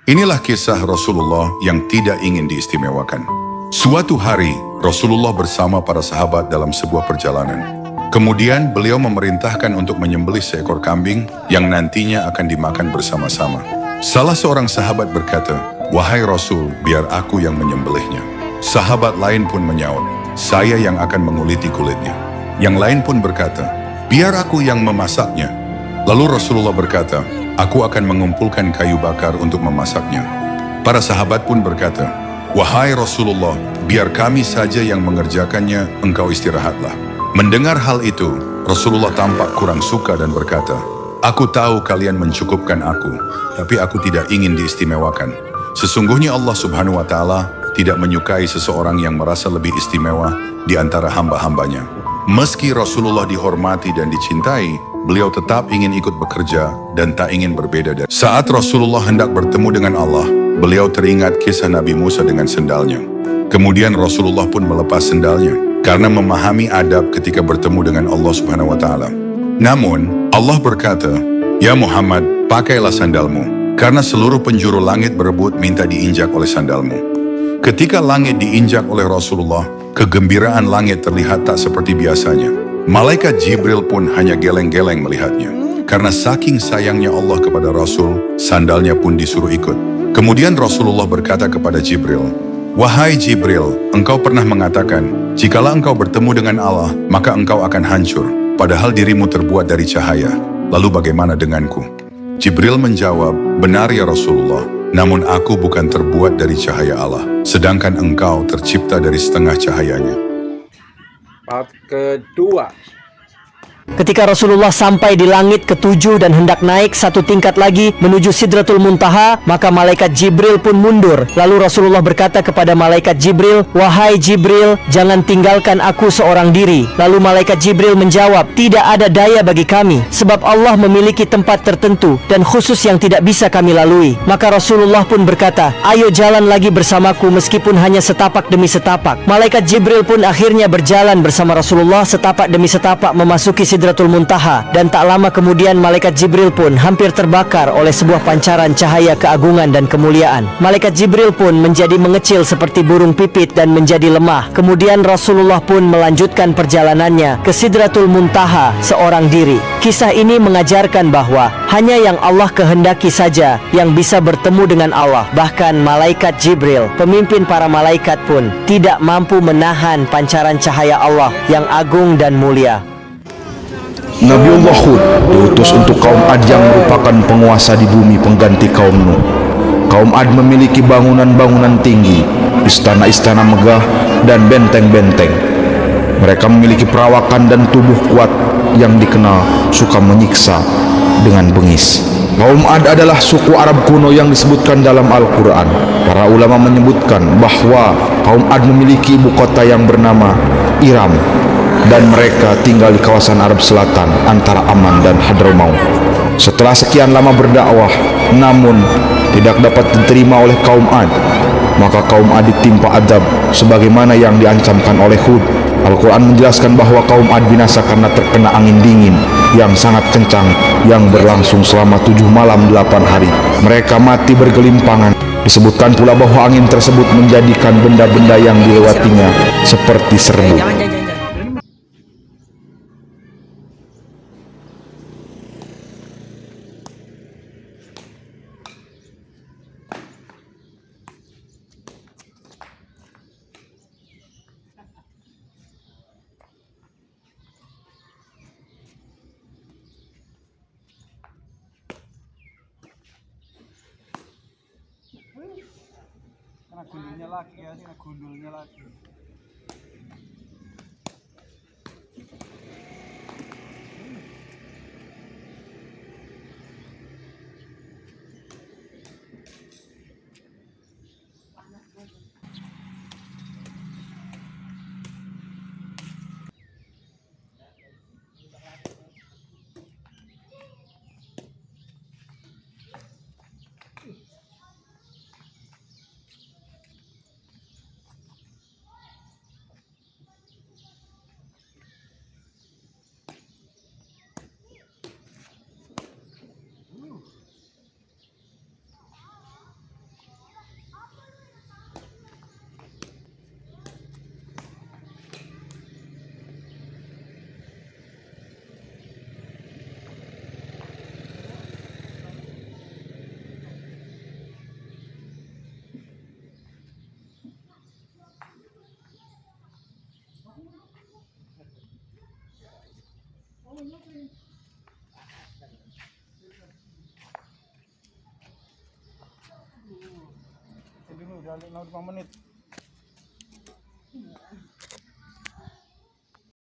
Inilah kisah Rasulullah yang tidak ingin diistimewakan. Suatu hari, Rasulullah bersama para sahabat dalam sebuah perjalanan. Kemudian beliau memerintahkan untuk menyembelih seekor kambing yang nantinya akan dimakan bersama-sama. Salah seorang sahabat berkata, "Wahai Rasul, biar aku yang menyembelihnya." Sahabat lain pun menyaut, "Saya yang akan menguliti kulitnya." Yang lain pun berkata, "Biar aku yang memasaknya." Lalu Rasulullah berkata, "Aku akan mengumpulkan kayu bakar untuk memasaknya." Para sahabat pun berkata, "Wahai Rasulullah, biar kami saja yang mengerjakannya, engkau istirahatlah." Mendengar hal itu, Rasulullah tampak kurang suka dan berkata, "Aku tahu kalian mencukupkan aku, tapi aku tidak ingin diistimewakan. Sesungguhnya Allah Subhanahu wa Ta'ala tidak menyukai seseorang yang merasa lebih istimewa di antara hamba-hambanya." Meski Rasulullah dihormati dan dicintai, beliau tetap ingin ikut bekerja dan tak ingin berbeda dari. Saat Rasulullah hendak bertemu dengan Allah, beliau teringat kisah Nabi Musa dengan sendalnya. Kemudian Rasulullah pun melepas sendalnya karena memahami adab ketika bertemu dengan Allah Subhanahu wa Ta'ala. Namun, Allah berkata, "Ya Muhammad, pakailah sandalmu, karena seluruh penjuru langit berebut minta diinjak oleh sandalmu." Ketika langit diinjak oleh Rasulullah, kegembiraan langit terlihat tak seperti biasanya. Malaikat Jibril pun hanya geleng-geleng melihatnya. Karena saking sayangnya Allah kepada Rasul, sandalnya pun disuruh ikut. Kemudian Rasulullah berkata kepada Jibril, "Wahai Jibril, engkau pernah mengatakan, jikalau engkau bertemu dengan Allah, maka engkau akan hancur, padahal dirimu terbuat dari cahaya. Lalu bagaimana denganku?" Jibril menjawab, "Benar ya Rasulullah, namun aku bukan terbuat dari cahaya Allah, sedangkan engkau tercipta dari setengah cahayanya." Part kedua. Ketika Rasulullah sampai di langit ketujuh dan hendak naik satu tingkat lagi menuju Sidratul Muntaha, maka malaikat Jibril pun mundur. Lalu Rasulullah berkata kepada malaikat Jibril, "Wahai Jibril, jangan tinggalkan aku seorang diri." Lalu malaikat Jibril menjawab, "Tidak ada daya bagi kami, sebab Allah memiliki tempat tertentu dan khusus yang tidak bisa kami lalui." Maka Rasulullah pun berkata, "Ayo jalan lagi bersamaku meskipun hanya setapak demi setapak." Malaikat Jibril pun akhirnya berjalan bersama Rasulullah setapak demi setapak memasuki Sidratul Muntaha, dan tak lama kemudian malaikat Jibril pun hampir terbakar oleh sebuah pancaran cahaya keagungan dan kemuliaan. Malaikat Jibril pun menjadi mengecil seperti burung pipit dan menjadi lemah. Kemudian Rasulullah pun melanjutkan perjalanannya ke Sidratul Muntaha seorang diri. Kisah ini mengajarkan bahwa hanya yang Allah kehendaki saja yang bisa bertemu dengan Allah. Bahkan malaikat Jibril, pemimpin para malaikat pun tidak mampu menahan pancaran cahaya Allah yang agung dan mulia. Nabiullah Hud diutus untuk kaum Ad yang merupakan penguasa di bumi pengganti kaum Nuh. Kaum Ad memiliki bangunan-bangunan tinggi, istana-istana megah, dan benteng-benteng. Mereka memiliki perawakan dan tubuh kuat yang dikenal suka menyiksa dengan bengis. Kaum Ad adalah suku Arab kuno yang disebutkan dalam Al-Quran. Para ulama menyebutkan bahwa kaum Ad memiliki ibu kota yang bernama Iram, dan mereka tinggal di kawasan Arab Selatan antara Aman dan Hadramaut. Setelah sekian lama berdakwah, namun tidak dapat diterima oleh kaum Ad, maka kaum Ad ditimpa adab sebagaimana yang diancamkan oleh Hud. Al-Quran menjelaskan bahwa kaum Ad binasa karena terkena angin dingin yang sangat kencang yang berlangsung selama 7 malam 8 hari. Mereka mati bergelimpangan. Disebutkan pula bahwa angin tersebut menjadikan benda-benda yang dilewatinya seperti serbuk. Kena gundulnya lagi ya, kena gundulnya lagi. Ini udah 5 menit.